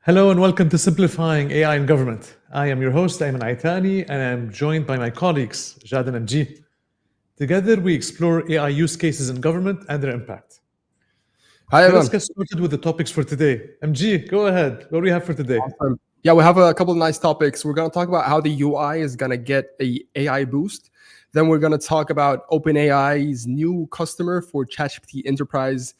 Hello and welcome to Simplifying AI in Government. I am your host, Ayman Aitani, and I'm joined by my colleagues, Jad and MG. Together, we explore AI use cases in government and their impact. Hi, So let's Evan. get started with the topics for today. MG, go ahead. What do we have for today? Awesome. Yeah, we have a couple of nice topics. We're going to talk about how the UI is going to get a AI boost. Then we're going to talk about OpenAI's new customer for ChatGPT Enterprise.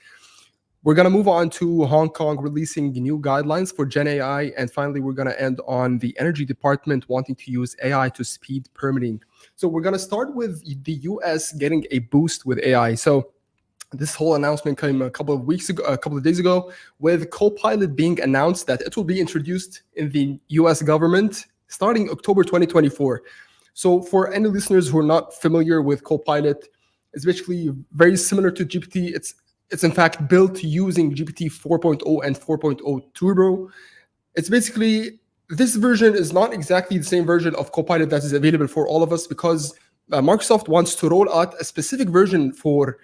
We're going to move on to Hong Kong releasing new guidelines for Gen AI. And finally, we're going to end on the Energy Department wanting to use AI to speed permitting. So we're going to start with the US getting a boost with AI. So this whole announcement came a couple of days ago, with Copilot being announced that it will be introduced in the US government starting October 2024. So for any listeners who are not familiar with Copilot, it's basically very similar to GPT. It's in fact built using GPT 4.0 and 4.0 Turbo. It's basically, this version is not exactly the same version of Copilot that is available for all of us, because Microsoft wants to roll out a specific version for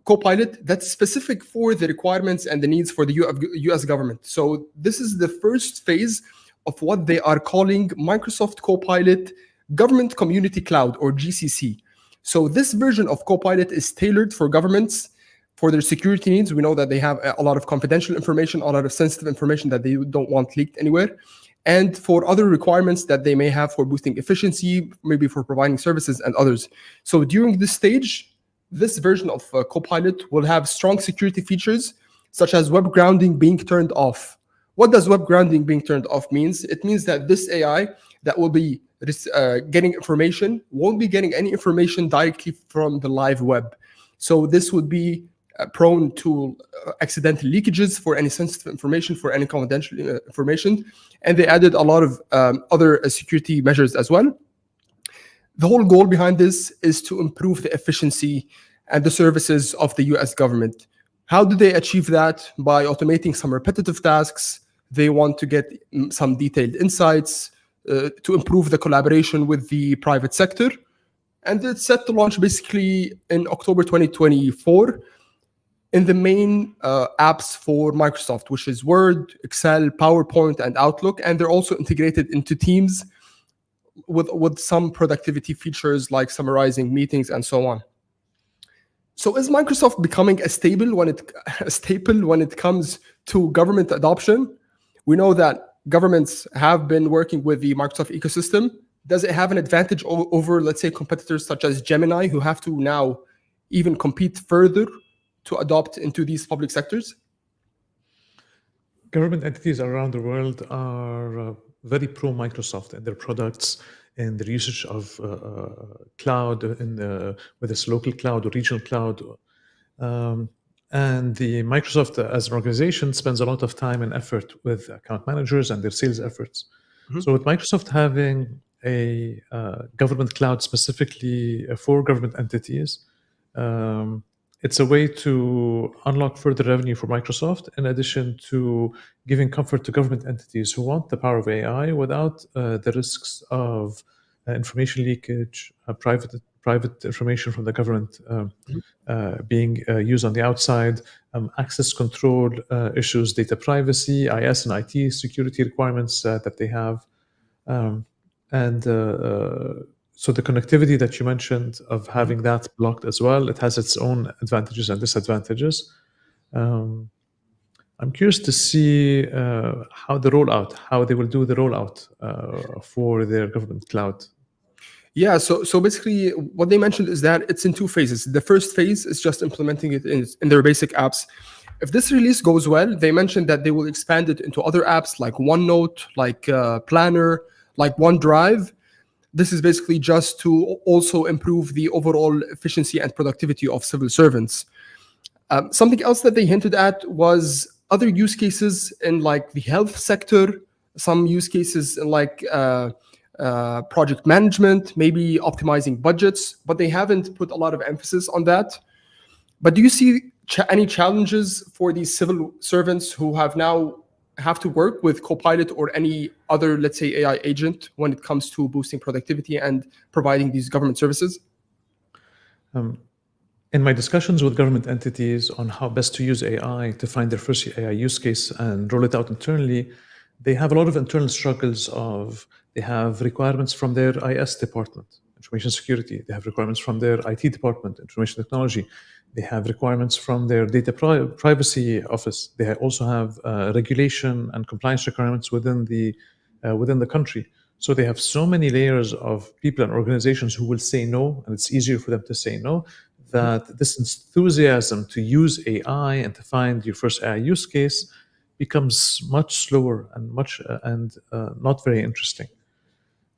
Copilot that's specific for the requirements and the needs for the US government. So this is the first phase of what they are calling Microsoft Copilot Government Community Cloud, or GCC. So this version of Copilot is tailored for governments for their security needs. We know that they have a lot of confidential information, a lot of sensitive information that they don't want leaked anywhere, and for other requirements that they may have for boosting efficiency, maybe for providing services and others. So during this stage, this version of Copilot will have strong security features, such as web grounding being turned off. What does web grounding being turned off means? It means that this AI that will be getting information won't be getting any information directly from the live web. So this would be prone to accidental leakages for any sensitive information, for any confidential information. And they added a lot of other security measures as well. The whole goal behind this is to improve the efficiency and the services of the US government. How do they achieve that? By automating some repetitive tasks. They want to get some detailed insights to improve the collaboration with the private sector. And it's set to launch basically in October 2024 in the main apps for Microsoft, which is Word, Excel, PowerPoint, and Outlook. And they're also integrated into Teams with some productivity features like summarizing meetings and so on. So is Microsoft becoming a staple when it comes to government adoption? We know that governments have been working with the Microsoft ecosystem. Does it have an advantage over, let's say, competitors such as Gemini, who have to now even compete further to adopt into these public sectors? Government entities around the world are very pro Microsoft and their products and the usage of cloud, whether it's local cloud or regional cloud. And the Microsoft as an organization spends a lot of time and effort with account managers and their sales efforts. Mhm. So with Microsoft having a government cloud specifically for government entities, it's a way to unlock further revenue for Microsoft, in addition to giving comfort to government entities who want the power of AI without the risks of information leakage, private information from the government being used on the outside, access control issues, data privacy, IS and IT security requirements that they have. And so the connectivity that you mentioned of having that blocked as well, it has its own advantages and disadvantages. I'm curious to see how they will do the rollout for their government cloud. Yeah, so basically what they mentioned is that it's in two phases. The first phase is just implementing it in their basic apps. If this release goes well, they mentioned that they will expand it into other apps like OneNote, like Planner, like OneDrive. This is basically just to also improve the overall efficiency and productivity of civil servants. Something else that they hinted at was other use cases in like the health sector, some use cases in like project management, maybe optimizing budgets, but they haven't put a lot of emphasis on that. But do you see any challenges for these civil servants who have to work with Copilot or any other, let's say, AI agent when it comes to boosting productivity and providing these government services? in my discussions with government entities on how best to use AI to find their first AI use case and roll it out internally, they have a lot of internal struggles of they have requirements from their IS department, information security. They have requirements from their IT department, information technology. They have requirements from their data privacy office. They also have regulation and compliance requirements within the country. So they have so many layers of people and organizations who will say no, and it's easier for them to say no, that this enthusiasm to use AI and to find your first AI use case becomes much slower and not very interesting.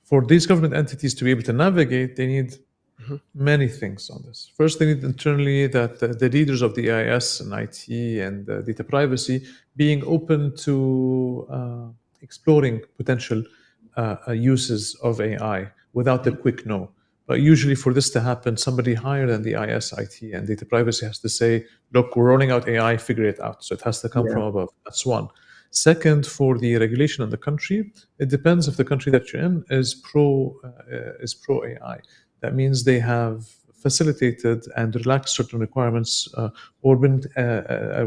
For these government entities to be able to navigate, they need many things on this. First, they need internally that the leaders of the IS and IT and data privacy being open to exploring potential uses of AI without the quick no. But usually, for this to happen, somebody higher than the IS, IT, and data privacy has to say, look, we're rolling out AI, figure it out. So it has to come Yeah. from above. That's one. Second, for the regulation in the country, it depends if the country that you're in is pro AI. That means they have facilitated and relaxed certain requirements, or been,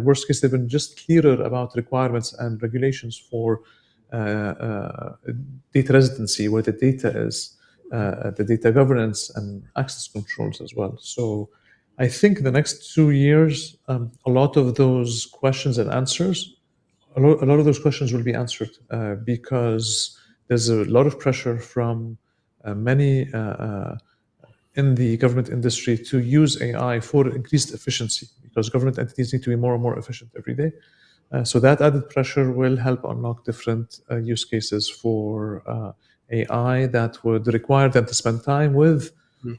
worst case, they've been just clearer about requirements and regulations for data residency, where the data is, the data governance and access controls as well. So I think the next 2 years, a lot of those questions and answers, a lot of those questions will be answered because there's a lot of pressure from many in the government industry to use AI for increased efficiency, because government entities need to be more and more efficient every day. So that added pressure will help unlock different use cases for AI that would require them to spend time with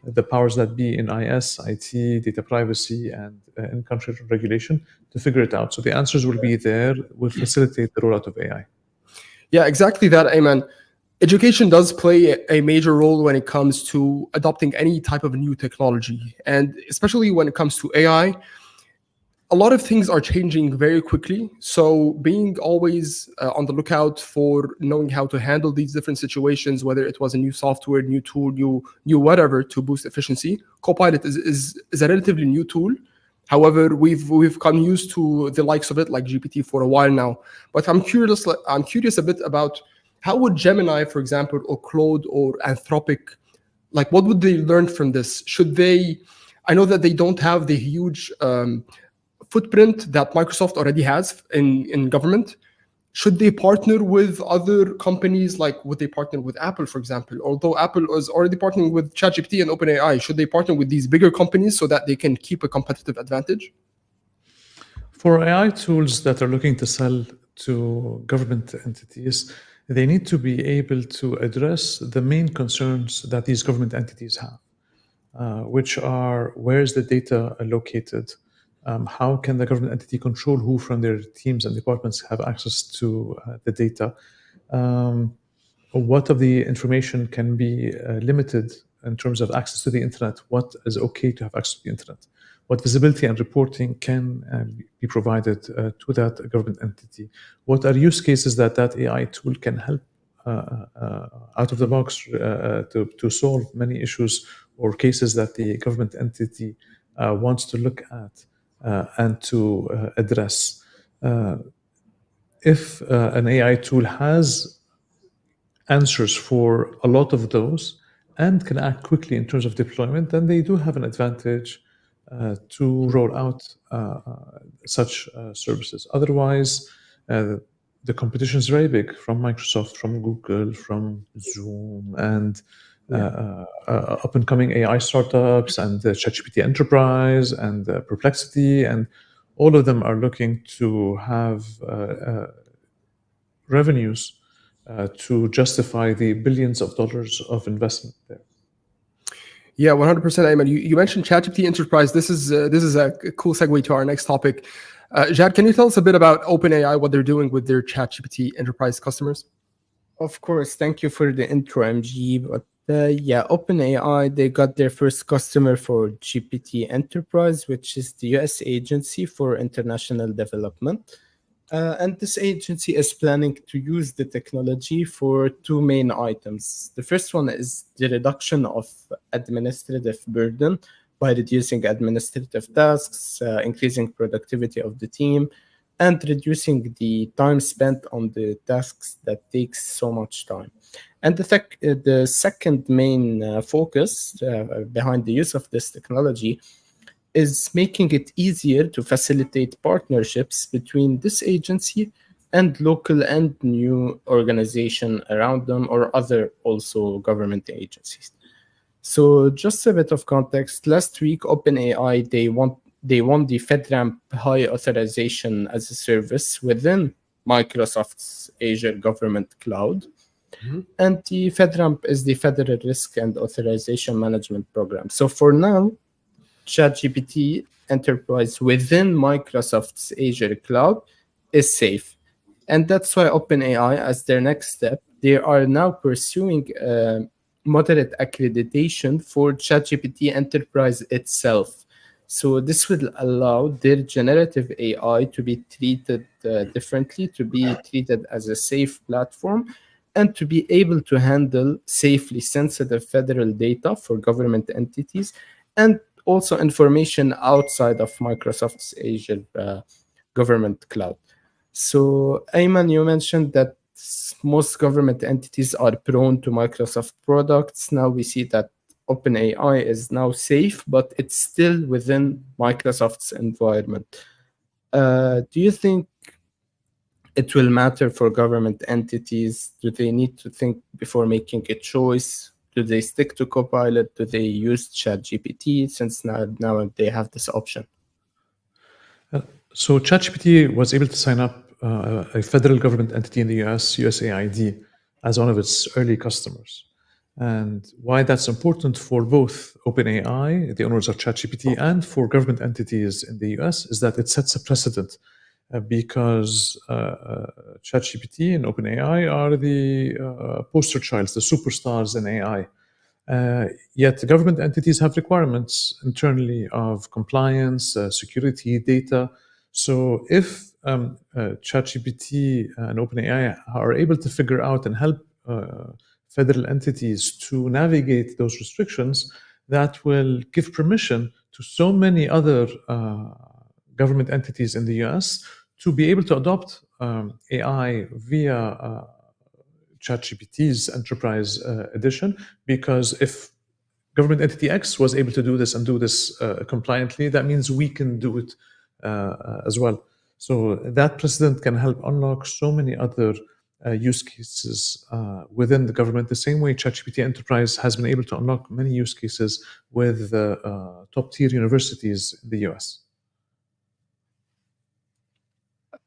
the powers that be in IS, IT, data privacy, and in-country regulation to figure it out. So the answers will be there, will facilitate the rollout of AI. Yeah, exactly that, Ayman. Education does play a major role when it comes to adopting any type of new technology. And especially when it comes to AI, a lot of things are changing very quickly. So being always on the lookout for knowing how to handle these different situations, whether it was a new software, new tool, new whatever to boost efficiency, Copilot is a relatively new tool. However, we've come used to the likes of it, like GPT, for a while now. But I'm curious a bit about how would Gemini, for example, or Claude or Anthropic, like what would they learn from this? Should they? I know that they don't have the huge footprint that Microsoft already has in government. Should they partner with other companies? Like, would they partner with Apple, for example? Although Apple is already partnering with ChatGPT and OpenAI, should they partner with these bigger companies so that they can keep a competitive advantage? For AI tools that are looking to sell to government entities, they need to be able to address the main concerns that these government entities have, which are where is the data located? How can the government entity control who from their teams and departments have access to the data? What of the information can be limited in terms of access to the internet? What is okay to have access to the internet? What visibility and reporting can be provided to that government entity? What are use cases that AI tool can help out of the box to solve many issues or cases that the government entity wants to look at and to address? If an AI tool has answers for a lot of those and can act quickly in terms of deployment, then they do have an advantage to roll out such services. Otherwise, the competition is very big from Microsoft, from Google, from Zoom, and up and coming AI startups, and ChatGPT Enterprise, and Perplexity, and all of them are looking to have revenues to justify the billions of dollars of investment there. Yeah, 100%, Ayman. You mentioned ChatGPT Enterprise. This is a cool segue to our next topic. Jad, can you tell us a bit about OpenAI, what they're doing with their ChatGPT Enterprise customers? Of course, thank you for the intro, MG. But yeah, OpenAI, they got their first customer for GPT Enterprise, which is the US Agency for International Development. And this agency is planning to use the technology for two main items. The first one is the reduction of administrative burden by reducing administrative tasks, increasing productivity of the team, and reducing the time spent on the tasks that takes so much time. And the second main focus behind the use of this technology is making it easier to facilitate partnerships between this agency and local and new organization around them, or other also government agencies. So just a bit of context. Last week, OpenAI, they won the FedRAMP High Authorization as a Service within Microsoft's Azure Government Cloud. And the FedRAMP is the Federal Risk and Authorization Management Program. So for now, ChatGPT Enterprise within Microsoft's Azure Cloud is safe. And that's why OpenAI, as their next step, they are now pursuing moderate accreditation for ChatGPT Enterprise itself. So this will allow their generative AI to be treated differently, to be treated as a safe platform, and to be able to handle safely sensitive federal data for government entities, and also information outside of Microsoft's Azure government cloud. So, Ayman, you mentioned that most government entities are prone to Microsoft products. Now we see that OpenAI is now safe, but it's still within Microsoft's environment. Do you think it will matter for government entities? Do they need to think before making a choice? Do they stick to Copilot? Do they use ChatGPT, since now they have this option? So ChatGPT was able to sign up a federal government entity in the US, USAID, as one of its early customers. And why that's important for both OpenAI, the owners of ChatGPT, and for government entities in the US is that it sets a precedent, because ChatGPT and OpenAI are the poster childs, the superstars in AI. Yet government entities have requirements internally of compliance, security, data. So if ChatGPT and OpenAI are able to figure out and help federal entities to navigate those restrictions, that will give permission to so many other government entities in the US to be able to adopt AI via ChatGPT's enterprise edition, because if government entity X was able to do this and do this compliantly, that means we can do it as well. So that precedent can help unlock so many other use cases within the government, the same way ChatGPT Enterprise has been able to unlock many use cases with top-tier universities in the US.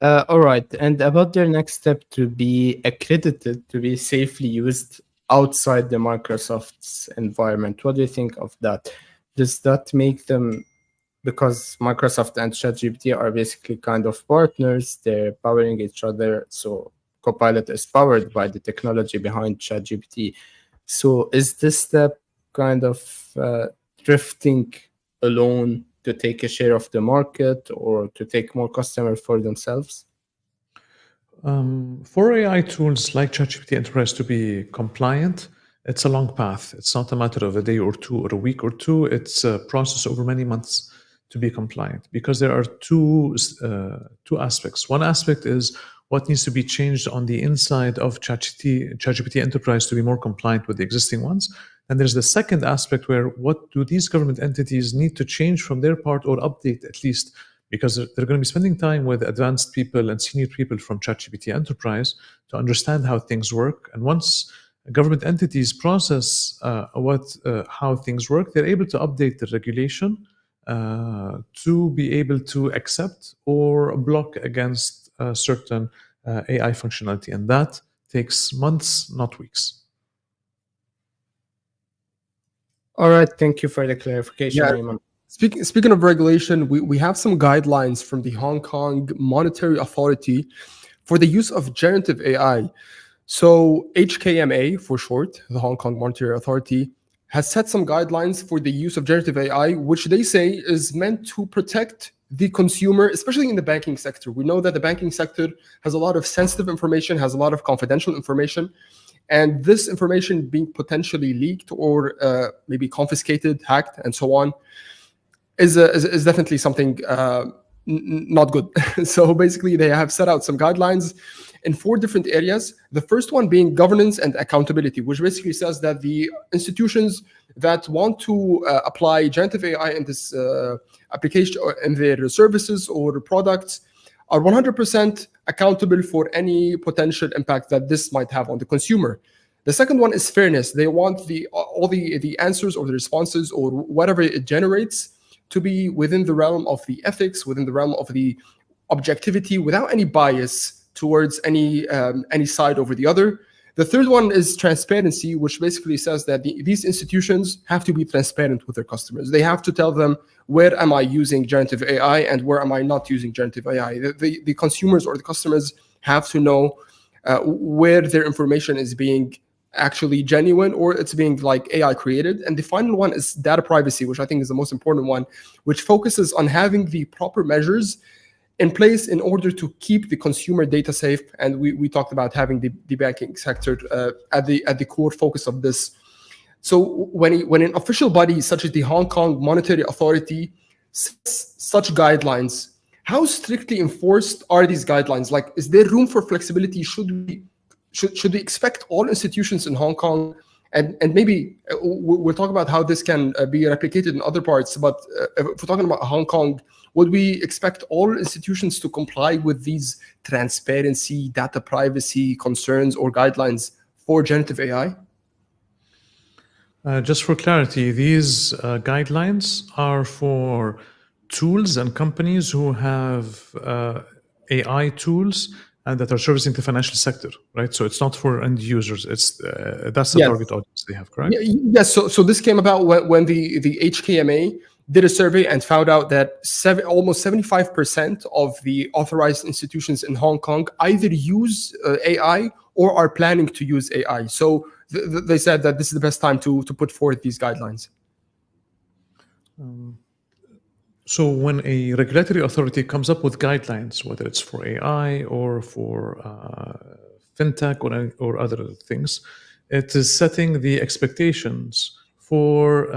All right. And about their next step to be accredited, to be safely used outside the Microsoft's environment, what do you think of that? Does that make them, because Microsoft and ChatGPT are basically kind of partners, they're powering each other, so Copilot is powered by the technology behind ChatGPT. So is this step kind of drifting alone to take a share of the market, or to take more customers for themselves? For AI tools like ChatGPT Enterprise to be compliant, it's a long path. It's not a matter of a day or two or a week or two. It's a process over many months to be compliant, because there are two aspects. One aspect is what needs to be changed on the inside of ChatGPT Enterprise to be more compliant with the existing ones. And there's the second aspect, where what do these government entities need to change from their part, or update at least, because they're going to be spending time with advanced people and senior people from ChatGPT Enterprise to understand how things work. And once government entities process how things work, they're able to update the regulation to be able to accept or block against certain AI functionality. And that takes months, not weeks. All right, thank you for the clarification, Ayman. Speaking of regulation, we have some guidelines from the Hong Kong Monetary Authority for the use of generative AI. So HKMA, for short, the Hong Kong Monetary Authority, has set some guidelines for the use of generative AI, which they say is meant to protect the consumer, especially in the banking sector. We know that the banking sector has a lot of sensitive information, has a lot of confidential information, and this information being potentially leaked or maybe confiscated, hacked, and so on, is definitely something not good. So basically, they have set out some guidelines in 4 different areas. The first one being governance and accountability, which basically says that the institutions that want to apply generative AI in this application or in their services or products are 100% accountable for any potential impact that this might have on the consumer. The second one is fairness. They want all the answers or the responses or whatever it generates to be within the realm of the ethics, within the realm of the objectivity, without any bias towards any side over the other. The third one is transparency, which basically says that these institutions have to be transparent with their customers. They have to tell them, where am I using generative AI and where am I not using generative AI? The consumers or the customers have to know where their information is being actually genuine or it's being like AI created. And the final one is data privacy, which I think is the most important one, which focuses on having the proper measures in place in order to keep the consumer data safe. And we talked about having the banking sector at the core focus of this. So when an official body such as the Hong Kong Monetary Authority sets such guidelines, how strictly enforced are these guidelines? Like, is there room for flexibility? Should we expect all institutions in Hong Kong, and maybe we'll talk about how this can be replicated in other parts, but if we're talking about Hong Kong, would we expect all institutions to comply with these transparency, data privacy concerns or guidelines for generative AI? Just for clarity, these guidelines are for tools and companies who have AI tools and that are servicing the financial sector, right? So it's not for end users. It's that's the Yes. target audience they have, correct? Yes. So this came about when the HKMA did a survey and found out that almost 75% of the authorized institutions in Hong Kong either use AI or are planning to use AI. So they said that this is the best time to put forth these guidelines. So when a regulatory authority comes up with guidelines, whether it's for AI or for fintech or other things, it is setting the expectations for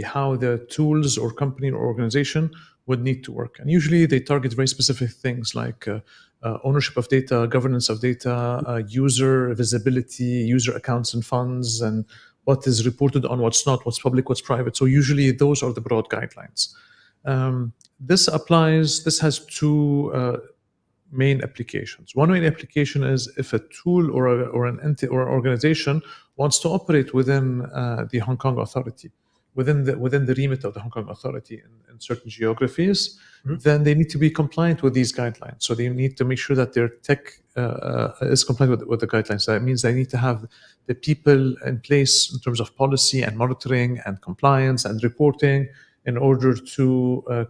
how the tools or company or organization would need to work. And usually they target very specific things like ownership of data, governance of data, user visibility, user accounts and funds, and what is reported on, what's not, what's public, what's private. So usually those are the broad guidelines. This has 2 main applications. One main application is if a tool or an entity or an organization wants to operate within the Hong Kong authority, within the remit of the Hong Kong authority in certain geographies, then they need to be compliant with these guidelines. So they need to make sure that their tech is compliant with the guidelines. That means they need to have the people in place in terms of policy and monitoring and compliance and reporting in order to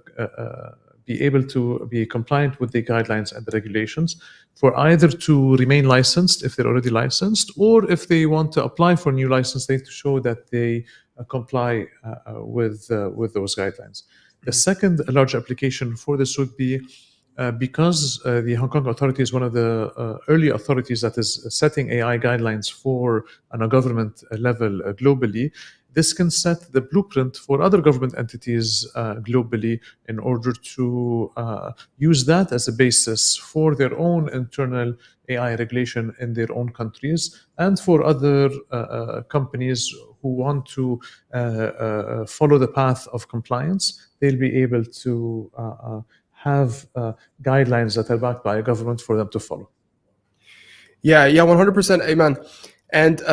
be able to be compliant with the guidelines and the regulations, for either to remain licensed if they're already licensed, or if they want to apply for a new license, they have to show that they comply with those guidelines. The second large application for this would be because the Hong Kong authority is one of the early authorities that is setting AI guidelines for on a government level globally. This can set the blueprint for other government entities globally in order to use that as a basis for their own internal AI regulation in their own countries, and for other companies who want to follow the path of compliance. They'll be able to have guidelines that are backed by a government for them to follow. Yeah, 100%, Amen. And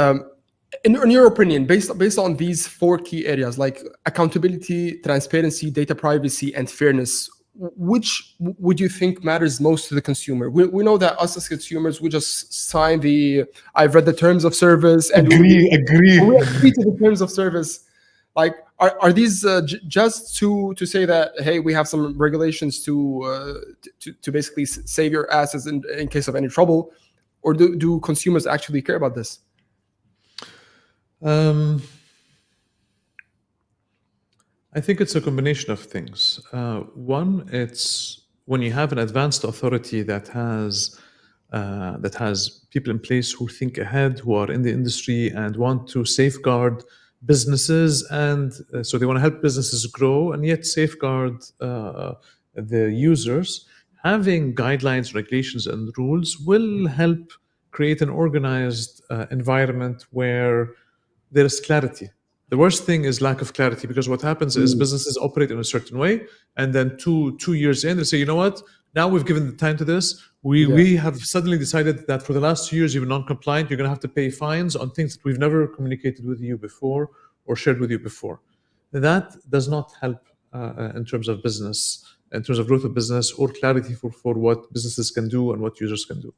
in your opinion, based on these 4 key areas like accountability, transparency, data privacy, and fairness, which would you think matters most to the consumer? We know that us as consumers, we just sign I've read the terms of service and agree. We agree to the terms of service. Like, are these just to say that, hey, we have some regulations to basically save your asses in case of any trouble, or do consumers actually care about this? I think it's a combination of things. One, it's when you have an advanced authority that has people in place who think ahead, who are in the industry and want to safeguard businesses, and so they want to help businesses grow and yet safeguard the users. Having guidelines, regulations, and rules will help create an organized environment where there is clarity. The worst thing is lack of clarity, because what happens is businesses operate in a certain way, and then two years in, they say, you know what? Now we've given the time to this. We have suddenly decided that for the last 2 years you've been non-compliant. You're going to have to pay fines on things that we've never communicated with you before or shared with you before. That does not help in terms of business, in terms of growth of business, or clarity for what businesses can do and what users can do.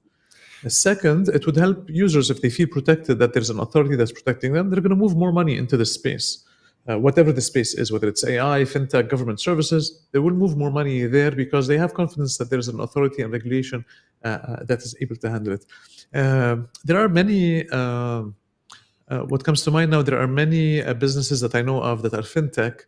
Second, it would help users if they feel protected, that there's an authority that's protecting them. They're going to move more money into this space, whatever the space is, whether it's AI, fintech, government services. They will move more money there because they have confidence that there's an authority and regulation that is able to handle it. There are many. What comes to mind now, there are many businesses that I know of that are fintech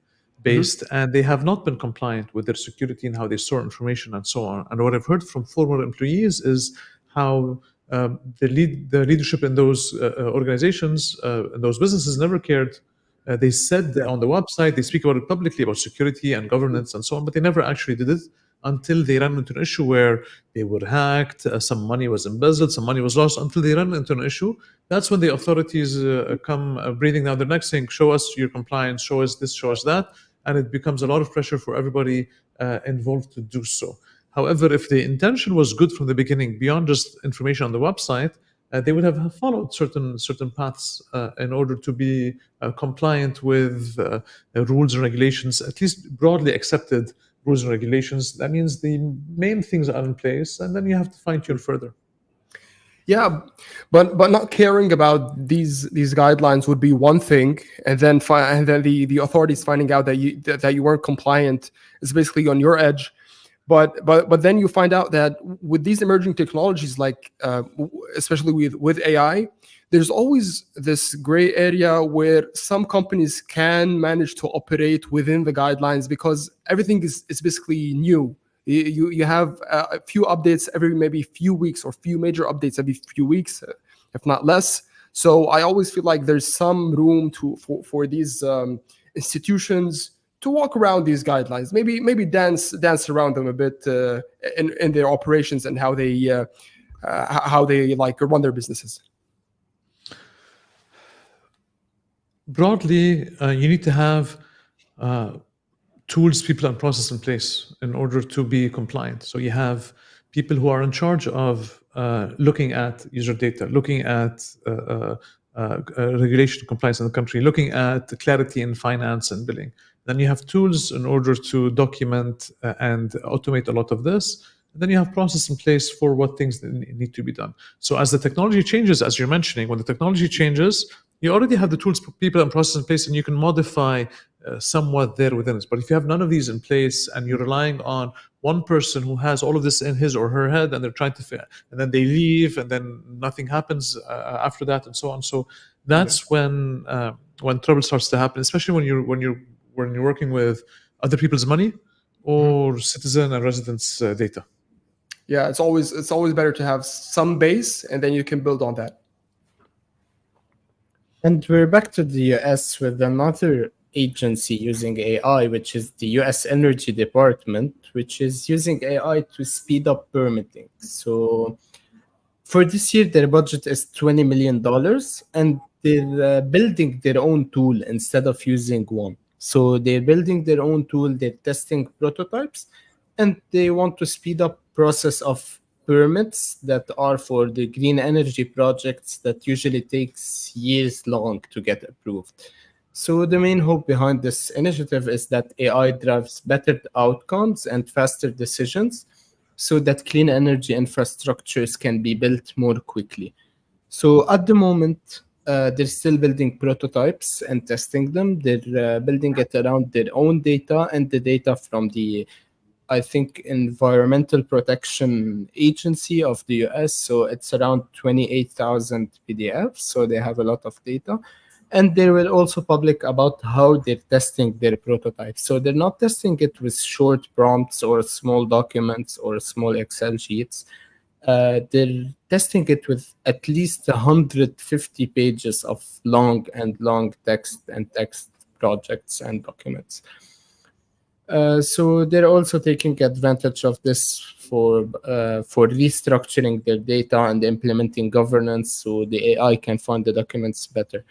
based, and they have not been compliant with their security and how they store information and so on. And what I've heard from former employees is how the leadership in those organizations, in those businesses, never cared. They said on the website, they speak about it publicly, about security and governance and so on, but they never actually did it until they ran into an issue where they were hacked, some money was embezzled, some money was lost, until they ran into an issue. That's when the authorities come breathing down their neck saying, show us your compliance, show us this, show us that. And it becomes a lot of pressure for everybody involved to do so. However, if the intention was good from the beginning, beyond just information on the website, they would have followed certain paths in order to be compliant with rules and regulations, at least broadly accepted rules and regulations. That means the main things are in place, and then you have to fine tune further. Yeah, but not caring about these guidelines would be one thing, and then the authorities finding out that you weren't compliant is basically on your edge. But then you find out that with these emerging technologies, like especially with AI, there's always this gray area where some companies can manage to operate within the guidelines because everything is basically new. You have a few updates every maybe few weeks, or few major updates every few weeks, if not less. So I always feel like there's some room for these institutions to walk around these guidelines, maybe dance around them a bit in their operations and how they like run their businesses. Broadly, you need to have tools, people, and process in place in order to be compliant. So you have people who are in charge of looking at user data, looking at regulation compliance in the country, looking at clarity in finance and billing. Then you have tools in order to document and automate a lot of this. And then you have process in place for what things need to be done. So as the technology changes, as you're mentioning, when the technology changes, you already have the tools, people, and process in place, and you can modify somewhat there within it. But if you have none of these in place and you're relying on one person who has all of this in his or her head, and they're trying to, and then they leave, and then nothing happens after that, and so on. So that's when trouble starts to happen, especially when you're working with other people's money or citizen and residents' data. Yeah, it's always better to have some base, and then you can build on that. And we're back to the US with another agency using AI, which is the US Energy Department, which is using AI to speed up permitting. So for this year, their budget is $20 million, and they're building their own tool instead of using one. So they're building their own tool, they're testing prototypes, and they want to speed up process of permits that are for the green energy projects that usually takes years long to get approved. So the main hope behind this initiative is that AI drives better outcomes and faster decisions so that clean energy infrastructures can be built more quickly. So at the moment, they're still building prototypes and testing them. They're building it around their own data and the data from the, I think, Environmental Protection Agency of the US. So it's around 28,000 PDFs. So they have a lot of data. And they will also public about how they're testing their prototypes. So they're not testing it with short prompts or small documents or small Excel sheets. they're testing it with at least 150 pages of long text and text projects and documents. So they're also taking advantage of this for restructuring their data and implementing governance so the AI can find the documents better.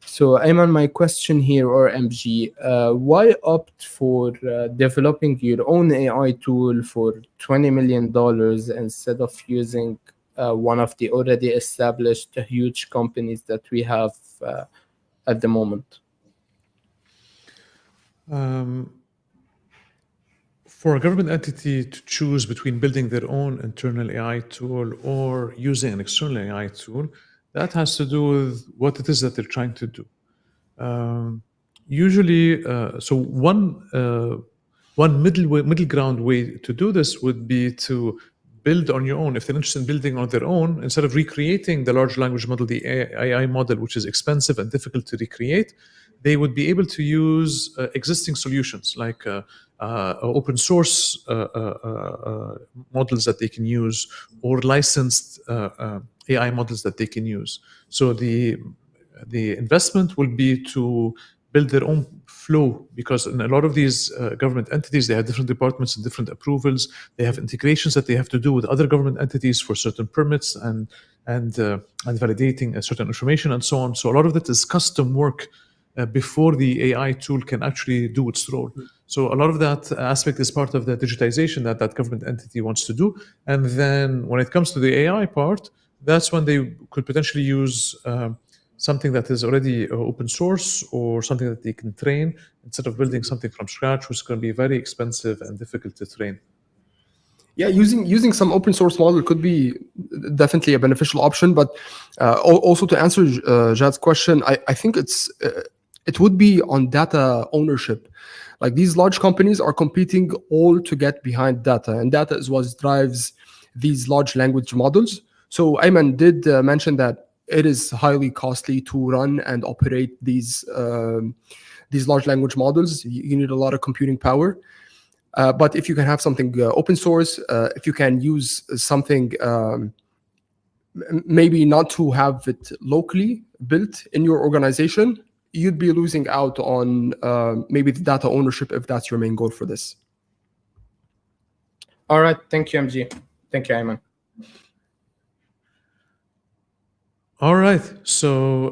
So Ayman, my question here, or MG, why opt for developing your own AI tool for $20 million instead of using one of the already established huge companies that we have at the moment? For a government entity to choose between building their own internal AI tool or using an external AI tool, that has to do with what it is that they're trying to do. Usually, so one middle ground way to do this would be to build on your own. If they're interested in building on their own, instead of recreating the large language model, the AI model, which is expensive and difficult to recreate, they would be able to use existing solutions like open source models that they can use, or licensed AI models that they can use. So the investment will be to build their own flow, because in a lot of these government entities, they have different departments and different approvals. They have integrations that they have to do with other government entities for certain permits and validating certain information and so on. So a lot of that is custom work before the AI tool can actually do its role. So a lot of that aspect is part of the digitization that that government entity wants to do. And then when it comes to the AI part, that's when they could potentially use something that is already open source or something that they can train, instead of building something from scratch, which is going to be very expensive and difficult to train. Yeah, using some open source model could be definitely a beneficial option. But also to answer Jad's question, I think it would be on data ownership. Like, these large companies are competing all to get behind data, and data is what drives these large language models. So Ayman did mention that it is highly costly to run and operate these large language models. You need a lot of computing power. But if you can have something open source, if you can use something, maybe not to have it locally built in your organization, you'd be losing out on maybe the data ownership, if that's your main goal for this. All right. Thank you, MG. Thank you, Ayman. All right. So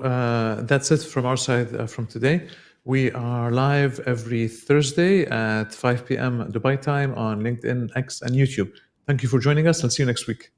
that's it from our side from today. We are live every Thursday at 5 p.m. Dubai time on LinkedIn, X, and YouTube. Thank you for joining us, and see you next week.